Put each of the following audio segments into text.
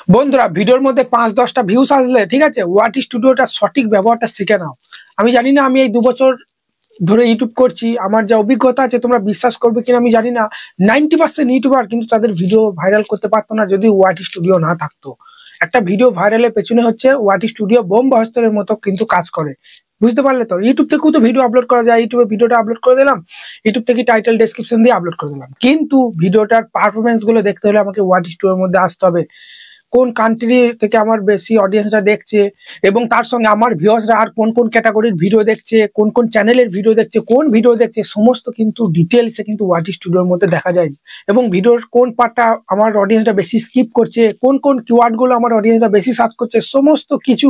বন্ধুরা ভিডিওর মধ্যে 5-10টা ভিউজ আসলে ঠিক আছে, ওয়াট স্টুডিওটা সঠিক ব্যবহারটা শিখে নাও। আমি জানি না, আমি এই 2 বছর ধরে ইউটিউব করছি, আমার যা অভিজ্ঞতা আছে তোমরা বিশ্বাস করবে কিনা আমি জানি না। 90% ইউটিউবার কিন্তু তাদের ভিডিও ভাইরাল করতে পারতো না যদি ওয়াট স্টুডিও না থাকতো। একটা ভিডিও ভাইরালের পেছনে হচ্ছে ওয়াট স্টুডিও বোম বাস্তবের মতো কিন্তু কাজ করে। বুঝতে পারলে তো? ইউটিউব থেকেও তো ভিডিও আপলোড করা যায়, ইউটিউবে ভিডিওটা আপলোড করে দিলাম, ইউটিউব থেকে টাইটেল ডেসক্রিপশন দিয়ে আপলোড করে দিলাম, কিন্তু ভিডিওটার পারফরমেন্স গুলো দেখতে হলে আমাকে ওয়াট স্টুডিওর মধ্যে আসতে হবে। কোন কান্ট্রি থেকে আমার বেশি অডিয়েন্সরা দেখছে, এবং তার সঙ্গে আমার ভিউয়ার্সরা আর কোন কোন ক্যাটাগরির ভিডিও দেখছে, কোন কোন চ্যানেলের ভিডিও দেখছে, কোন ভিডিও দেখছে, সমস্ত কিন্তু ডিটেলসে কিন্তু ওয়াট স্টুডিওর মধ্যে দেখা যায়। এবং ভিডিওর কোন পার্টটা আমার অডিয়েন্সরা বেশি স্কিপ করছে, কোন কোন কিওয়ার্ড গুলো আমার অডিয়েন্সরা বেশি সার্চ করছে, সমস্ত কিছু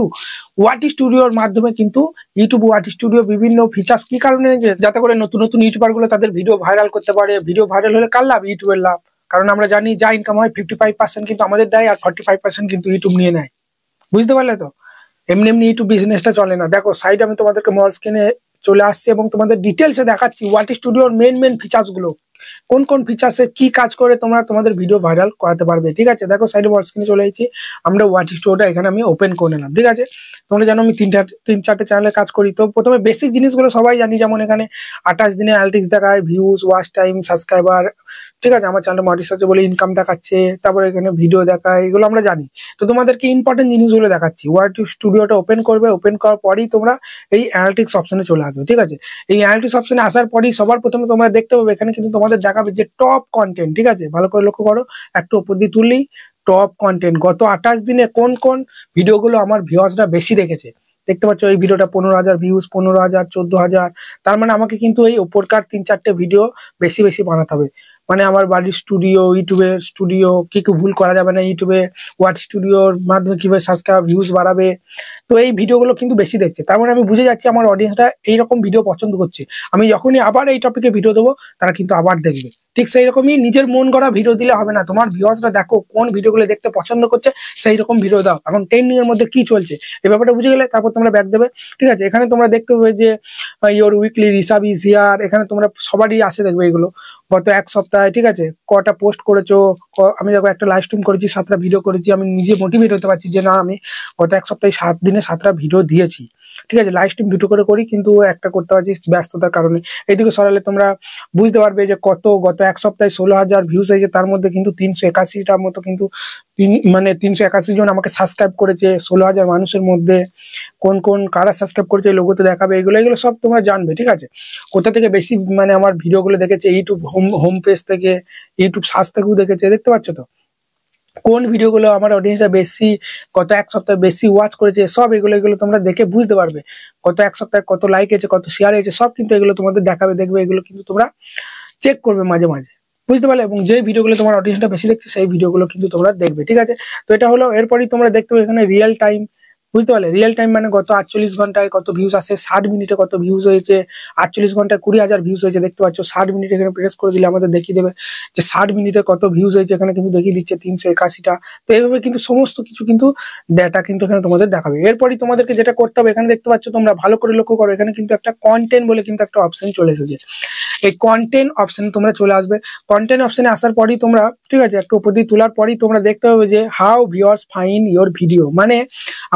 ওয়াট স্টুডিওর মাধ্যমে কিন্তু ইউটিউব ওয়াট স্টুডিও বিভিন্ন ফিচার্স কি কারণে যাতে করে নতুন নতুন ইউটিউবার গুলো তাদের ভিডিও ভাইরাল করতে পারে। ভিডিও ভাইরাল হলে কার লাভ? ইউটিউবের লাভ। কারণ আমরা জানি যা ইনকাম হয় 55% কিন্তু আমাদের দেয়, আর 45% কিন্তু ইউটিউব নিয়ে নেয়। বুঝতে পারলে তো? এমনি এমনি ইউটিউব বিজনেসটা চলে না। দেখো সাইড আমি তোমাদেরকে মল স্ক্রিনে চলে আসছি এবং তোমাদের ডিটেলসে দেখাচ্ছি ওয়াট স্টুডিওর মেন ফিচার্স গুলো, কোন কোন ফিচার্সে কি কাজ করে তোমরা তোমাদের ভিডিও ভাইরাল করাতে পারবে। ঠিক আছে, দেখো সাইডে মল স্ক্রিনে চলে এসেছি, আমরা ওয়াট স্টুডিওটা এখানে আমি ওপেন করে নিলাম। ঠিক আছে, তোমরা জানো আমি 3-4টে চ্যানেলে কাজ করি, তো প্রথমে বেসিক জিনিসগুলো সবাই জানি, যেমন এখানে 28 দিনে অ্যানালিটিক্স দেখায়, ভিউজ, ওয়াচ টাইম, সাবস্ক্রাইবার। ঠিক আছে, আমার চ্যানেল মনিটাইজ বলে ইনকাম দেখাচ্ছে, তারপরে এখানে ভিডিও দেখায়, এগুলো আমরা জানি। তো তোমাদেরকে ইম্পর্টেন্ট জিনিসগুলো দেখাচ্ছি। ওয়াট স্টুডিওটা ওপেন করবে, ওপেন করার পরেই তোমরা এই অ্যানালিটিক্স অপশনে চলে আসবে। ঠিক আছে, এই অ্যানালিটিক্স অপশনে আসার পরেই সবার প্রথমে তোমরা দেখতে পাবে এখানে কিন্তু তোমাদের দেখাবে যে টপ কন্টেন্ট। ঠিক আছে, ভালো করে লক্ষ্য করো, একটু উপর দিয়ে তুললেই টপ কন্টেন্ট, গত 28 দিনে কোন কোন ভিডিওগুলো আমার ভিউয়ার্সরা বেশি দেখেছে। দেখতে পাচ্ছ এই ভিডিওটা 15,000 ভিউজ, 15,000, 14,000। তার মানে আমাকে কিন্তু এই উপরকার 3-4টে ভিডিও বেশি বেশি বানাতে হবে। মানে আমার বাড়ির স্টুডিও, ইউটিউবের স্টুডিও, কি কি ভুল করা যাবে না ইউটিউবে, ওয়াট স্টুডিওর মাধ্যমে কিভাবে সাবস্ক্রাইব, ভিউজ বাড়াবে। তো এই ভিডিওগুলো কিন্তু বেশি দেখছে, তার মানে আমি বুঝে যাচ্ছি আমার অডিয়েন্সটা এইরকম ভিডিও পছন্দ করছে। আমি যখনই আবার এই টপিকে ভিডিও দেবো তারা কিন্তু আবার দেখবে। ঠিক সেই রকমই নিজের মন গড়া ভিডিও দিলে হবে না, তোমার ভিউয়ার্সরা দেখো কোন ভিডিওগুলো দেখতে পছন্দ করছে সেই রকম ভিডিও দাও। এখন ট্রেন্ডিং এর মধ্যে কি চলছে এই ব্যাপারটা বুঝে গেলে তারপর তোমরা ব্যাক দেবে। ঠিক আছে, এখানে তোমরা দেখতে পাবে যে your weekly Rishabh is here, এখানে তোমরা সবারই আসে দেখবে এগুলো গত এক সপ্তাহে। ঠিক আছে, কটা পোস্ট করেছো, আমি দেখো একটা লাইভ স্ট্রিম করেছি, 7টা ভিডিও করেছি, আমি নিজে মোটিভেট হতে পারছি যে না আমি গত এক সপ্তাহে 7 দিনে 7টা ভিডিও দিয়েছি। ঠিক আছে, লাইভ স্ট্রিম 2টো করে করি, কিন্তু একটা করতে পারছি ব্যস্ততার কারণে। এইদিকে সরালে তোমরা বুঝতে পারবে যে গত এক সপ্তাহে 16,000 ভিউজ হয়েছে, তার মধ্যে কিন্তু 381টার মতো কিন্তু 381 জন আমাকে সাবস্ক্রাইব করেছে 16,000 মানুষের মধ্যে। কোন কোন কারা সাবস্ক্রাইব করেছে লোগোতে দেখাবে, এগুলো এগুলো সব তোমরা জানবে। ঠিক আছে, কোথা থেকে বেশি মানে আমার ভিডিওগুলো দেখেছে, ইউটিউব হোম পেজ থেকে, ইউটিউব সার্চ থেকেও দেখেছে। দেখতে পাচ্ছ তো কোন ভিডিওগুলো আমার অডিয়েন্সটা বেশি গত এক সপ্তাহে বেশি ওয়াচ করেছে, সব এগুলো এগুলো তোমরা দেখে বুঝতে পারবে। গত এক সপ্তাহে কত লাইক হয়েছে, কত শেয়ার হয়েছে, সব কিন্তু এগুলো তোমাদের দেখাবে, দেখবে এগুলো কিন্তু তোমরা চেক করবে মাঝে মাঝে। বুঝতে পারলে? এবং যে ভিডিওগুলো তোমার অডিয়েন্সটা বেশি দেখছে সেই ভিডিওগুলো কিন্তু তোমরা দেখবে। ঠিক আছে, তো এটা হলো। এরপরই তোমরা দেখতে পাবে এখানে রিয়েল টাইম। বুঝতে পারলে? রিয়েল টাইম মানে গত 48 ঘন্টায় কত ভিউজ আসে, 60 মিনিটে কত ভিউজ হয়েছে, 48 ঘন্টায় 20,000 ভিউজ হয়েছে। দেখতে পাচ্ছ 60 মিনিট এখানে প্রেস করে দিলে আমাদের দেখিয়ে দেবে যে 60 মিনিটে কত ভিউজ হয়েছে, এখানে কিন্তু দেখিয়ে দিচ্ছে 381টা। তো এইভাবে কিন্তু সমস্ত কিছু কিন্তু ডেটা কিন্তু এখানে তোমাদের দেখাবে। এরপরই তোমাদেরকে যেটা করতে হবে, এখানে দেখতে পাচ্ছ তোমরা ভালো করে লক্ষ্য করো, এখানে কিন্তু একটা কন্টেন্ট বলে কিন্তু একটা অপশন চলে এসেছে। এই কন্টেন্ট অপশনে তোমরা চলে আসবে। কন্টেন্ট অপশনে আসার পরই তোমরা, ঠিক আছে, একটু উপর দিয়ে তোলার পরই তোমরা দেখতে পাবে যে how viewers find your video, মানে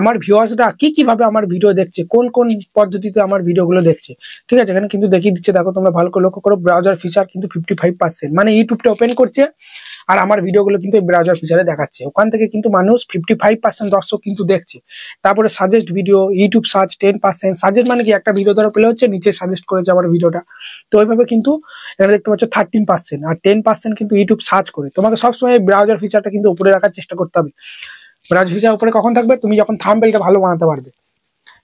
আমার ভিউয়ার্সরা কিভাবে আমার ভিডিও দেখছে, কোন কোন পদ্ধতিতে আমার ভিডিওগুলো দেখছে। ঠিক আছে, এখানে কিন্তু দেখিয়ে দিচ্ছে, দেখো তোমরা ভালো করে লক্ষ্য করো, ব্রাউজার ফিচার কিন্তু 55%, মানে ইউটিউবটা ওপেন করছে আর আমার ভিডিওগুলো কিন্তু এই ব্রাউজার ফিচারে দেখাচ্ছে। ওখান থেকে কিন্তু মানুষ 55% দর্শক কিন্তু দেখছে। তারপরে suggest video, YouTube search 10%। Suggest মানে কি, একটা ভিডিও ধরো প্লে হচ্ছে, নিচে সাজেস্ট করেছে আমার ভিডিওটা। তো ওইভাবে কিন্তু এখানে দেখতে পাচ্ছ 13%, আর 10% কিন্তু ইউটিউব সার্চ করে। তোমাকে সবসময় ব্রাউজার ফিচারটা কিন্তু উপরে রাখার চেষ্টা করতে হবে। ব্রাউজার ফিচার উপরে কখন থাকবে? তুমি যখন থাম্বনেলটা ভালো বানাতে পারবে।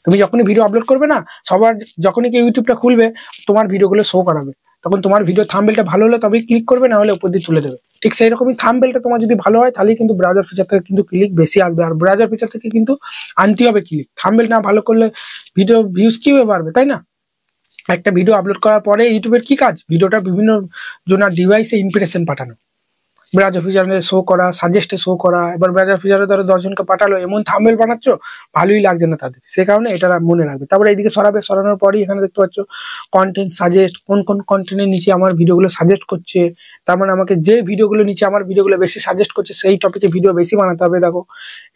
তুমি যখনই ভিডিও আপলোড করবে না, সবার যখনই কেউ ইউটিউবটা খুলবে তোমার ভিডিওগুলো শো করাবে, তখন তোমার ভিডিও থাম্বনেলটা ভালো হলে তবেই ক্লিক করবে, না হলে উপর দিয়ে তুলে দেবে। ঠিক সেই রকমই থাম্বনেলটা তোমার যদি ভালো হয় তাহলেই কিন্তু ব্রাউজার ফিচার থেকে কিন্তু ক্লিক বেশি আসবে, আর ব্রাউজার ফিচার থেকে কিন্তু আনতে হবে ক্লিক। থাম্বনেল না ভালো করলে ভিডিও ভিউজ কিভাবে বাড়বে, তাই না? একটা ভিডিও আপলোড করার পরে ইউটিউবের কি কাজ? ভিডিওটা বিভিন্ন জনের ডিভাইসে ইমপ্রেশন পাঠানো, ব্রাউজার ফিচারে শো করা, সাজেস্টে শো করা। এবার ব্রাউজার ফিচারে ধরো 10 জনকে পাঠালো, এমন থাম্বনেল বানাচ্ছ ভালোই লাগছে না তাদের, সে কারণে এটা মনে রাখবে। তারপরে এইদিকে সরাবে, সরানোর পরই এখানে দেখতে পাচ্ছ কন্টেন্ট সাজেস্ট, কোন কোন কন্টেন্টের নিচে আমার ভিডিওগুলো সাজেস্ট করছে। তার মানে আমাকে যে ভিডিওগুলো নিচে আমার ভিডিওগুলো বেশি সাজেস্ট করছে সেই টপিকে ভিডিও বেশি বানাতে হবে। দেখো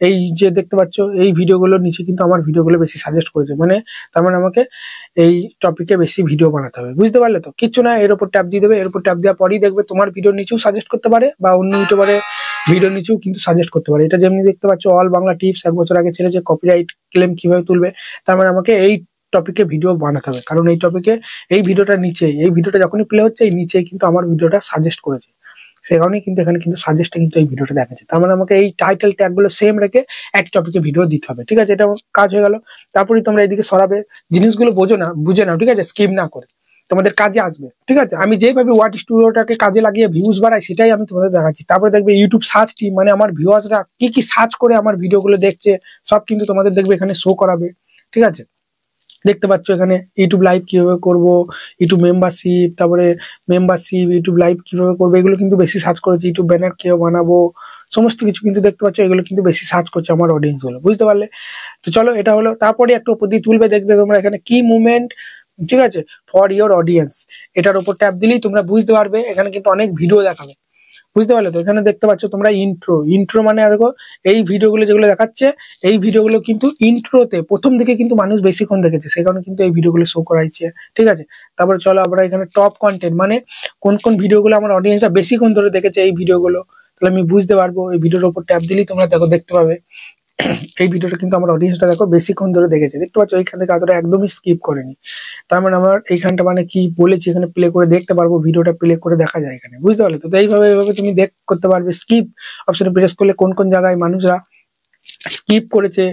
এই যে দেখতে পাচ্ছ এই ভিডিওগুলোর নিচে কিন্তু আমার ভিডিওগুলো বেশি সাজেস্ট করেছে, মানে তার মানে আমাকে এই টপিকে বেশি ভিডিও বানাতে হবে। বুঝতে পারলে তো? কিচ্ছু না, এর উপর ট্যাপ দিয়ে দেবে, এর উপর ট্যাপ দেওয়ার পরেই দেখবে তোমার ভিডিও নিচেও সাজেস্ট করতে পারে বা অন্য ইউটিউবারে ভিডিও নিচেও কিন্তু সাজেস্ট করতে পারে। এটা যেমনি দেখতে পাচ্ছ অল বাংলা টিপস 1 বছর আগে ছেড়েছে, কপিরাইট ক্লেম কিভাবে তুলবে। তার মানে আমাকে এই টপিকে ভিডিও বানাতে হবে, কারণ এই টপিকে এই ভিডিওটা নিচে, এই ভিডিওটা যখনই প্লে হচ্ছে এই নিচে কিন্তু আমার ভিডিওটা সাজেস্ট করেছে, সেই কারণেই কিন্তু এখানে কিন্তু সাজেস্টে কিন্তু এই ভিডিওটা দেখাচ্ছে। তার মানে আমাকে এই টাইটেল ট্যাগ গুলো সেম রেখে এক টপিকে ভিডিও দিতে হবে। ঠিক আছে, এটা কাজ হয়ে গেল। তারপরে তোমরা এদিকে সরাবে, জিনিসগুলো বুঝে নাও, ঠিক আছে, স্কিপ না করে, তোমাদের কাজে আসবে। ঠিক আছে, আমি যেভাবে ওয়াট স্টুডিওটাকে কাজে লাগিয়ে ভিউজ বাড়াই সেটাই আমি তোমাদের দেখাচ্ছি। তারপরে দেখবে ইউটিউব সার্চ টিম, মানে আমার ভিউয়ার্সরা কি কি সার্চ করে আমার ভিডিওগুলো দেখছে সব কিন্তু তোমাদের দেখবে এখানে শো করাবে। ঠিক আছে, দেখতে পাচ্ছ এখানে ইউটিউব লাইভ কিভাবে করব, ইউটিউব মেম্বারশিপ, ইউটিউব লাইভ কিভাবে করবো, এগুলো কিন্তু বেশি সার্চ করেছে। ইউটিউব ব্যানার কিভাবে বানাবো, সমস্ত কিছু কিন্তু দেখতে পাচ্ছ এগুলো কিন্তু বেশি সার্চ করছে আমার অডিয়েন্স গুলো। বুঝতে পারলে তো? চলো, এটা হলো। তারপরে একটা উপর দিয়ে তুলবে, দেখবে তোমরা এখানে কি মুভমেন্ট, ঠিক আছে, ফর ইওর অডিয়েন্স, এটার উপর ট্যাপ দিলেই তোমরা বুঝতে পারবে এখানে কিন্তু অনেক ভিডিও দেখাবে। বুঝতে পারলে তো? এখানে দেখতে পাচ্ছ তোমরা ইন্ট্রো মানে দেখো এই ভিডিওগুলো যেগুলো দেখাচ্ছে এই ভিডিওগুলো কিন্তু ইন্ট্রোতে প্রথম দিকে কিন্তু মানুষ বেশিক্ষণ দেখেছে, সেই কারণে কিন্তু এই ভিডিওগুলো শো করাইছে। ঠিক আছে, তারপরে চলো আমরা এখানে টপ কন্টেন্ট, মানে কোন কোন ভিডিওগুলো আমার অডিয়েন্সটা বেশিক্ষণ ধরে দেখেছে এই ভিডিওগুলো, তাহলে আমি বুঝতে পারবো। এই ভিডিওর উপর ট্যাপ দিলেই তোমরা দেখতে পাবে এই ভিডিওটা কিন্তু আমার অডিয়েন্সটা দেখো বেশিক্ষণ ধরে দেখেছে। দেখতে পাচ্ছ এইখান থেকে এতটা একদমই স্কিপ করেনি। তার মানে আমার এইখানটা মানে কি বলেছি এখানে প্লে করে দেখতে পারবো, ভিডিওটা প্লে করে দেখা যায় এখানে। বুঝতে পারলে তো? এইভাবে তুমি করতে পারবে। স্কিপ অপশনে প্রেস করলে কোন কোন জায়গায় মানুষরা স্কিপ করেছে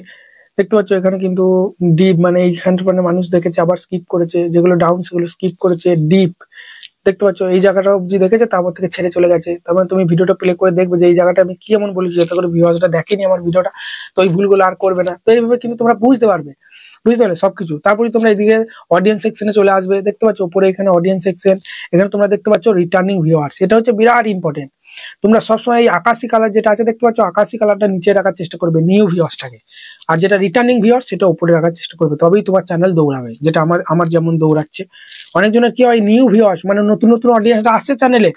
দেখতে পাচ্ছ এখানে কিন্তু ডিপ, মানে এইখানটা মানে মানুষ দেখেছে আবার স্কিপ করেছে, যেগুলো ডাউন সেগুলো স্কিপ করেছে। ডিপ দেখতে পাচ্ছ এই জায়গাটা অবধি দেখেছে, তারপর থেকে ছেড়ে চলে গেছে। তার মানে তুমি ভিডিওটা প্লে করে দেখবে যে এই জায়গাটা আমি কি এমন বলেছি যাতে করে ভিউয়ার্সটা দেখেনি আমার ভিডিওটা, তো এই ভুলগুলো আর করবে না। তো এইভাবে কিন্তু তোমরা বুঝতে পারবে। বুঝতে পারলে সবকিছু? তারপরে তোমরা এদিকে অডিয়েন্স সেকশনে চলে আসবে। দেখতে পাচ্ছ উপরে এখানে অডিয়েন্স সেকশন, এখানে তোমরা দেখতে পাচ্ছ রিটার্নিং ভিউয়ার্স, এটা হচ্ছে বিরাট ইম্পর্টেন্ট। তোমরা সবসময় এই আকাশি কালার যেটা আছে দেখতে পাচ্ছ, আকাশি কালারটা নিচে রাখার চেষ্টা করবে নিউ ভিউয়ার্সটাকে, আর যেটা রিটার্নিং ভিউয়ার্স সেটা উপরে রাখার চেষ্টা করবে, তবেই তোমার চ্যানেল দৌড়াবে। যেটা আমার যেমন দৌড়াচ্ছে। অনেকজনের কি হয়, নিউ ভিউয়ার্স মানে নতুন নতুন অডিয়েন্স আসছে চ্যানেলে,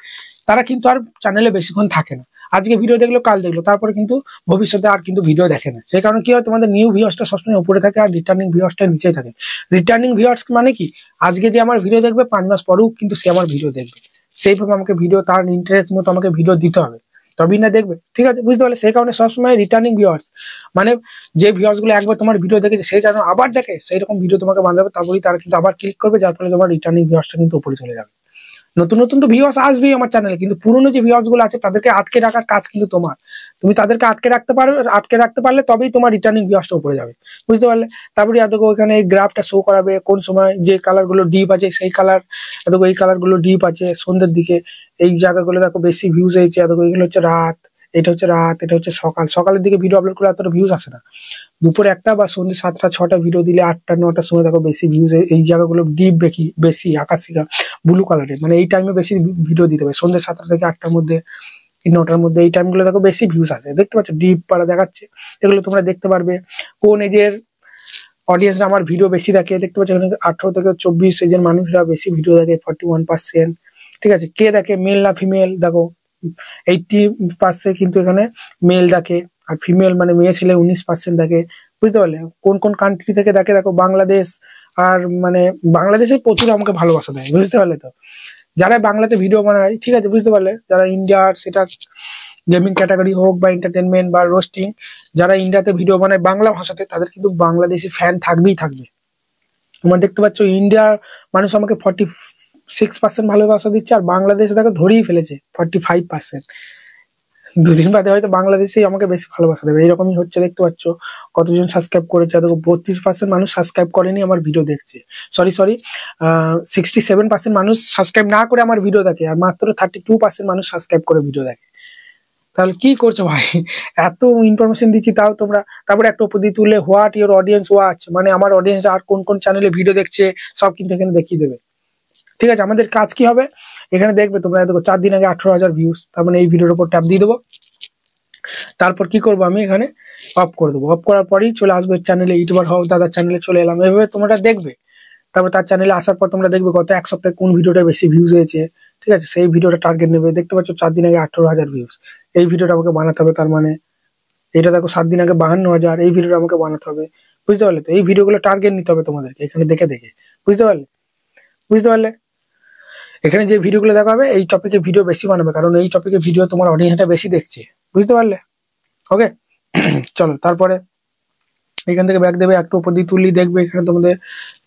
তারা কিন্তু আর চ্যানেলে বেশিক্ষণ থাকে না, আজকে ভিডিও দেখলো কাল দেখলো, তারপরে কিন্তু ভবিষ্যতে আর কিন্তু ভিডিও দেখে না। সেই কারণে কি হয়, তোমাদের নিউ ভিউয়ার্সটা সবসময় উপরে থাকে আর রিটার্নিং ভিউয়ার্সটা নিচেই থাকে। রিটার্নিং ভিউয়ার্স মানে কি, আজকে যে আমার ভিডিও দেখবে 5 মাস পরেও কিন্তু সে আমার ভিডিও দেখবে, সেইভাবে আমাকে ভিডিও তার ইন্টারেস্ট মতো আমাকে ভিডিও দিতে হবে, তবেই না দেখবে। ঠিক আছে, বুঝতে পারলে? সেই কারণে সবসময় রিটার্নিং ভিউয়ার্স মানে যে ভিউয়ার্স গুলো একবার তোমার ভিডিও দেখেছে সেই যেন আবার দেখে, সেই রকম ভিডিও তোমাকে বানাবে, তারপরেই তারা কিন্তু আবার ক্লিক করবে, যার ফলে তোমার রিটার্নিং ভিউয়ার্সটা কিন্তু উপরে চলে যাবে। নতুন নতুন তো ভিউয়ার্স আসবেই আমার চ্যানেলে, কিন্তু পুরনো যে ভিউয়ার্স গুলো আছে তাদেরকে আটকে রাখার কাজ কিন্তু তোমার। তুমি তাদেরকে আটকে রাখতে পারলে তবেই তোমার রিটার্নিং ভিউয়ার্সটা উপরে যাবে। বুঝতে পারলে? তারপরে দেখো ওখানে এই গ্রাফটা শো করাবে কোন সময় যে কালার গুলো ডিপ আছে সেই কালার, দেখো এই কালার গুলো ডিপ আছে সন্ধ্যের দিকে, এই জায়গাগুলো দেখো বেশি ভিউজ হয়েছে। দেখো এগুলো হচ্ছে রাত, এটা হচ্ছে রাত, এটা হচ্ছে সকাল। সকালের দিকে ভিডিও আপলোড করলে এতটা ভিউজ আসে না। দুপুর 1টা বা সন্ধ্যে 7টা 6টা ভিডিও দিলে 8টা 9টার সময় দেখো বেশি ভিউজ। এই জায়গাগুলো ডিপ বেশি আকাশি ব্লু কালারের, মানে এই টাইমে বেশি ভিডিও দিতে হবে, সন্ধ্যে 7টা থেকে 8টার মধ্যে, 9টার মধ্যে, এই টাইমগুলো দেখো বেশি ভিউজ আসে। দেখতে পাচ্ছ ডিপ পাড়া দেখাচ্ছে, এগুলো তোমরা দেখতে পারবে। কোন এজের অডিয়েন্সরা আমার ভিডিও বেশি দেখে, দেখতে পাচ্ছ এখানে 18 থেকে 24 এজের মানুষরা বেশি ভিডিও দেখে 41%। ঠিক আছে, কে দেখে, মেল না ফিমেল, দেখো 80% কিন্তু এখানে মেল দেখে, আর ফিমেল মানে মেয়ে ছেলে 19% দেখে। বুঝতে পারলে? কোন কোন কান্ট্রি থেকে দেখে, দেখো বাংলাদেশ, আর মানে বাংলাদেশে প্রচুর আমাকে ভালোবাসা দেয়। বুঝতে পারলে তো? যারা বাংলাতে ভিডিও বানায়, ঠিক আছে, বুঝতে পারলে, যারা ইন্ডিয়ার, সেটা গেমিং ক্যাটাগরি হোক বা এন্টারটেনমেন্ট বা রোস্টিং, যারা ইন্ডিয়াতে ভিডিও বানায় বাংলা ভাষাতে, তাদের কিন্তু বাংলাদেশি ফ্যান থাকবেই থাকবে। তোমরা দেখতে পাচ্ছ ইন্ডিয়ার মানুষ আমাকে 46% ভালোবাসা দিচ্ছে, আর বাংলাদেশে তাকে ধরেই ফেলেছে 45%। দুদিন বাদে হয়তো বাংলাদেশেই আমাকে বেশি ভালোবাসা দেবে, এরকমই হচ্ছে। দেখতে পাচ্ছ কতজন সাবস্ক্রাইব করেছে, দেখো 32% মানুষ সাবস্ক্রাইব করেনি আমার ভিডিও দেখছে, সরি 67% মানুষ সাবস্ক্রাইব না করে আমার ভিডিও দেখে, আর মাত্র 32% মানুষ সাবস্ক্রাইব করে ভিডিও দেখে। তাহলে কি করছো ভাই, এত ইনফরমেশন দিচ্ছি তাও তোমরা। তারপরে একটা উপর দিয়ে তুললে হোয়াট ইউর অডিয়েন্স ওয়াচ, মানে আমার অডিয়েন্সরা আর কোন কোন চ্যানেলে ভিডিও দেখছে সব কিন্তু এখানে দেখিয়ে দেবে। ঠিক আছে, আমাদের কাজ কি হবে, এখানে দেখবে তোমরা, দেখো 4 দিন আগে 18,000 ভিউজ, তার মানে এই ভিডিওর উপর ট্যাপ দিয়ে দেবো। তারপর কি করবো, আমি এখানে অফ করে দেবো। অফ করার পরেই চলে আসবে চ্যানেলে, ইউটিউবার হোক দাদার চ্যানেলে চলে এলাম। এভাবে তোমরা দেখবে, তারপর তার চ্যানেলে আসার পর তোমরা দেখবে গত 1 সপ্তাহে কোন ভিডিওটা বেশি ভিউজ হয়েছে। ঠিক আছে, সেই ভিডিওটা টার্গেট নেবে। দেখতে পাচ্ছ 4 দিন আগে 18,000 ভিউজ, এই ভিডিওটা আমাকে বানাতে হবে। তার মানে এটা দেখো 7 দিন আগে 52,000, এই ভিডিওটা আমাকে বানাতে হবে। বুঝতে পারলে? তো এই ভিডিওগুলো টার্গেট নিতে হবে তোমাদেরকে এখানে দেখে দেখে। বুঝতে পারলে? বুঝতে পারলে? এখানে যে ভিডিওগুলো দেখাবে এই টপিকে ভিডিও বেশি বানাবে, কারণ এই টপিকে ভিডিও তোমার অডিয়েন্সটা বেশি দেখছে। বুঝতে পারলে? ওকে। চলো তারপরে এখান থেকে ব্যাক দেবে, একটু উপর দিয়ে তুললি দেখবে এখানে তোমাদের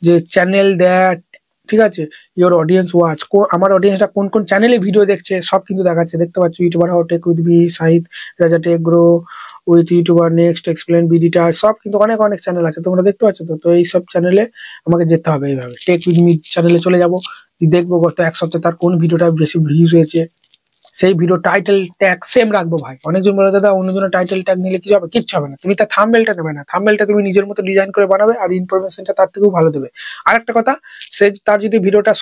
যে চ্যানেল দ্যাট, ঠিক আছে, ইওর অডিয়েন্স ওয়াচ, আমার অডিয়েন্সটা কোন কোন চ্যানেলে ভিডিও দেখছে সব কিন্তু দেখাচ্ছে। দেখতে পাচ্ছ YouTuber how tech with B, Sahid Raja tech grow with YouTuber, next explain বিডিটা, সব কিন্তু অনেক অনেক চ্যানেল আছে, তোমরা দেখতে পাচ্ছ। তো এই সব চ্যানেলে আমাকে যেতে হবে। এইভাবে টেক উইথ মি চ্যানেলে চলে যাবো, দেখবো গত এক সপ্তাহে তার কোন ভিডিওটা বেশি ভিউজ হয়েছে, সেই ভিডিও টাইটেল ট্যাগ সেম রাখবো ভাই। অনেকজন বলে দাদা অন্যজনের টাইটেল ট্যাগ নিলে কিছু হবে, কিচ্ছু হবে না। তুমি তার থাম্বনেলটা নেবে না, থাম্বনেলটা তুমি নিজের মতো ডিজাইন করে বানাবে, আর ইনফরমেশনটা তার থেকেও ভালো দেবে। আর একটা কথা, সে তার যদি ভিডিওটা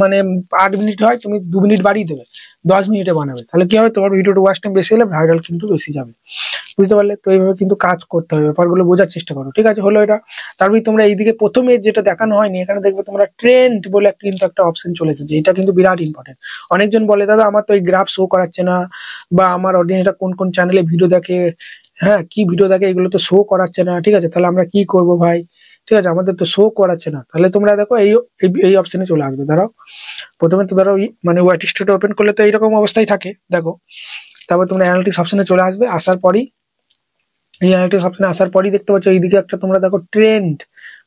মানে 8 মিনিট হয়, তুমি 2 মিনিট বাড়িয়ে দেবে, 10 মিনিটে বানাবে। তাহলে কি হবে, তোমার ভিডিওটা ওয়াচ টাইম বেশি হলে ভাইরাল কিন্তু বেশি যাবে। বুঝতে পারলে? তো এইভাবে কিন্তু কাজ করতে হবে, ব্যাপারগুলো বোঝার চেষ্টা করো। ঠিক আছে, হলো এটা। তারপরে তোমরা এইদিকে প্রথমে যেটা দেখানো হয়নি, এখানে দেখবে তোমরা ট্রেন্ড বলে কিন্তু একটা অপশন চলে এসেছে। এটা কিন্তু বিরাট ইম্পর্টেন্ট। অনেকজন বলে দাদা আমার তো এই গ্রাফ শো করাচ্ছে না, বা আমার অডিয়েন্সটা কোন কোন চ্যানেলে ভিডিও দেখে, হ্যাঁ কি ভিডিও দেখে এগুলো তো শো করাচ্ছে না। ঠিক আছে, তাহলে আমরা কি করব ভাই? ঠিক আছে, আমাদের তো শো করাচ্ছে না। তাহলে তোমরা দেখো এই এই অপশনে চলে আসবে। দাঁড়াও, প্রথমে তো ধরো মানে ওয়াইটি স্টুডিও ওপেন করলে তো এইরকম অবস্থায় থাকে, দেখো। তারপর তোমরা অ্যানালিটিক্স অপশনে চলে আসবে, আসার পরই এই অ্যানালিটিক্স অপশনে আসার পরই দেখতে পাচ্ছ এইদিকে একটা তোমরা দেখো ট্রেন্ড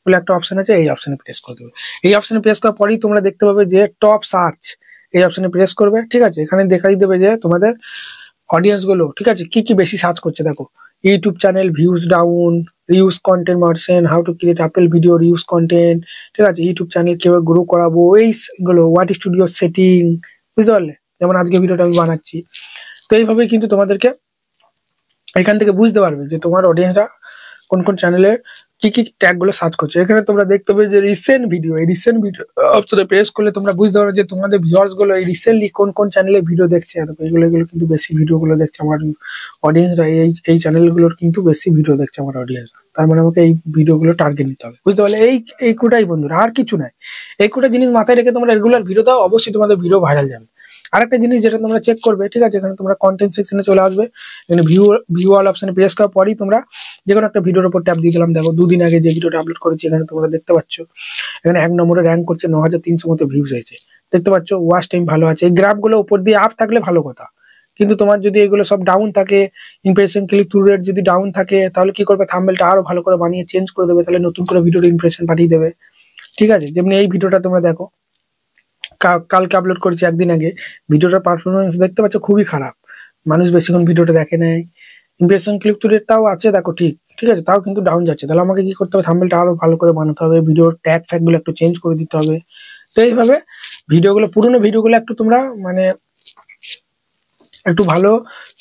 বলে একটা অপশন আছে, এই অপশনে প্রেস করে দেবে। এই অপশনে প্রেস করার পরই তোমরা দেখতে পাবে যে টপ সার্চ, এই অপশনে প্রেস করবে। ঠিক আছে, এখানে দেখাই দেবে যে তোমাদের অডিয়েন্স গুলো, ঠিক আছে, কি কি বেশি সার্চ করছে। দেখো YouTube channel views down, reuse content মার্সেন, how to create apple video reuse content, ঠিক আছে, ইউটিউব চ্যানেল কিভাবে গ্রো করাবো, এইগুলো ওয়াট স্টুডিও সেটিং। বুঝতে পারলে? যেমন আজকে ভিডিওটা আমি বানাচ্ছি। তো এইভাবে কিন্তু তোমাদেরকে এখান থেকে বুঝতে পারবে যে তোমার অডিয়েন্সরা কোন কোন চ্যানেলে কি কি ট্যাগ গুলো সার্চ করছে। এখানে তোমরা দেখতে পাবে যে রিসেন্ট ভিডিও, এই রিসেন্ট ভিডিও অপশনে প্রেস করলে তোমরা বুঝতে পারবে যে তোমাদের ভিউয়ার্স গুলো এই রিসেন্টলি কোন কোন চ্যানেলে ভিডিও দেখছে। এগুলো কিন্তু বেশি ভিডিও গুলো দেখছে আমার অডিয়েন্সরা, এই চ্যানেলগুলোর কিন্তু বেশি ভিডিও দেখছে আমার অডিয়েন্সরা। তার মানে আমাকে এই ভিডিওগুলো টার্গেট নিতে হবে। বুঝতে পারলে? এই কোটাই বন্ধুরা, আর কিছু নাই। এই কোটা জিনিস মাথায় রেখে তোমরা রেগুলার ভিডিও দাও, অবশ্যই তোমাদের ভিডিও ভাইরাল যাবে। আরেকটা জিনিস যেটা তোমরা চেক করবে, ঠিক আছে, এখানে তোমরা কন্টেন্ট সেকশনে চলে আসবে, এখানে ভিউ অল অপশনে প্রেস করার পরই তোমরা যে কোনো একটা ভিডিওর উপর ট্যাপ দিয়ে দিলাম। দেখো 2 দিন আগে যে ভিডিওটা আপলোড করেছি এখানে তোমরা দেখতে পাচ্ছ, এখানে 1 নম্বরে র্যাঙ্ক করছে, 9,300 মতো ভিউজ হয়েছে। দেখতে পাচ্ছ ওয়াচ টাইম ভালো আছে। এই গ্রাফগুলো উপর দিয়ে আপ থাকলে ভালো কথা, কিন্তু তোমার যদি এগুলো সব ডাউন থাকে, ইমপ্রেশন ক্লিক থ্রু রেট যদি ডাউন থাকে, তাহলে কি করবে, থাম্বনেলটা আরো ভালো করে বানিয়ে চেঞ্জ করে দেবে, তাহলে নতুন করে ভিডিওর ইমপ্রেশন পাঠিয়ে দেবে। ঠিক আছে, যেমনি এই ভিডিওটা তোমরা দেখো, কালকে আপলোড করেছি 1 দিন আগে, ভিডিওটার পারফরমেন্স দেখতে পাচ্ছ খুবই খারাপ, মানুষ বেশিক্ষণ ভিডিওটা দেখে নেয়। ইমপ্রেশন ক্লিক থ্রু রেট তাও আছে দেখো, ঠিক ঠিক আছে, তাও কিন্তু ডাউন যাচ্ছে। তাহলে আমাকে কি করতে হবে, থাম্বনেলটা আরো ভালো করে বানাতে হবে, ভিডিওর ট্যাগ ফ্যাগ গুলো একটু চেঞ্জ করে দিতে হবে। তো এইভাবে ভিডিওগুলো, পুরোনো ভিডিওগুলো একটু তোমরা মানে একটু ভালো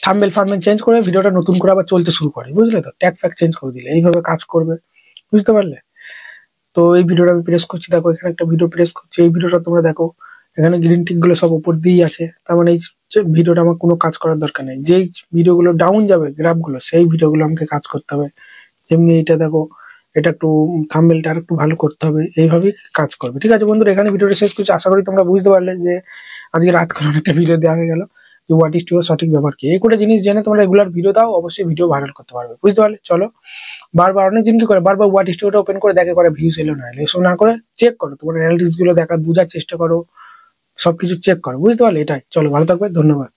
থাম্বনেল ফার্মেল চেঞ্জ করে ভিডিওটা নতুন করে আবার চলতে শুরু করে। বুঝলে? তো ট্যাগ ফ্যাগ চেঞ্জ করে দিলে এইভাবে কাজ করবে। বুঝতে পারলে? তো এই ভিডিওটা আমি প্রেস করছি, দেখো এখানে একটা ভিডিও প্রেস করছি, এই ভিডিওটা তোমরা দেখো, এখানে গ্রিন টিক গুলো সব উপর দিয়েই আছে। তার মানে এই ভিডিওটা আমার কোনো কাজ করার দরকার নেই। যেই ভিডিওগুলো ডাউন যাবে গ্রাফগুলো, সেই ভিডিওগুলো আমাকে কাজ করতে হবে। যেমনি এটা দেখো, এটা একটু থাম্বনেলটা আর একটু ভালো করতে হবে, এইভাবেই কাজ করবে। ঠিক আছে বন্ধুরা, এখানে ভিডিওটা শেষ করছি। আশা করি তোমরা বুঝতে পারলে যে আজকে রাত করে একটা ভিডিও দেওয়া হয়ে গেল যে হোয়াট ইজ ইউর সঠিক ব্যাপার কি। এই কোটা জিনিস জেনে তোমরা রেগুলার ভিডিও দাও, অবশ্যই ভিডিও ভাইরাল করতে পারবে। বুঝতে পারলে? চলো, বারবার অনেকদিন কি করে বারবার হোয়াট স্টুডিওটা ওপেন করে দেখে করে ভিউজ এলো না এলো, এসব না করে চেক করো, তোমার অ্যানালিটিক্স গুলো দেখা, বোঝার চেষ্টা করো, সবকিছু চেক করো। বুঝতে পারলে? এটাই। চলো, ভালো থাকবে, ধন্যবাদ।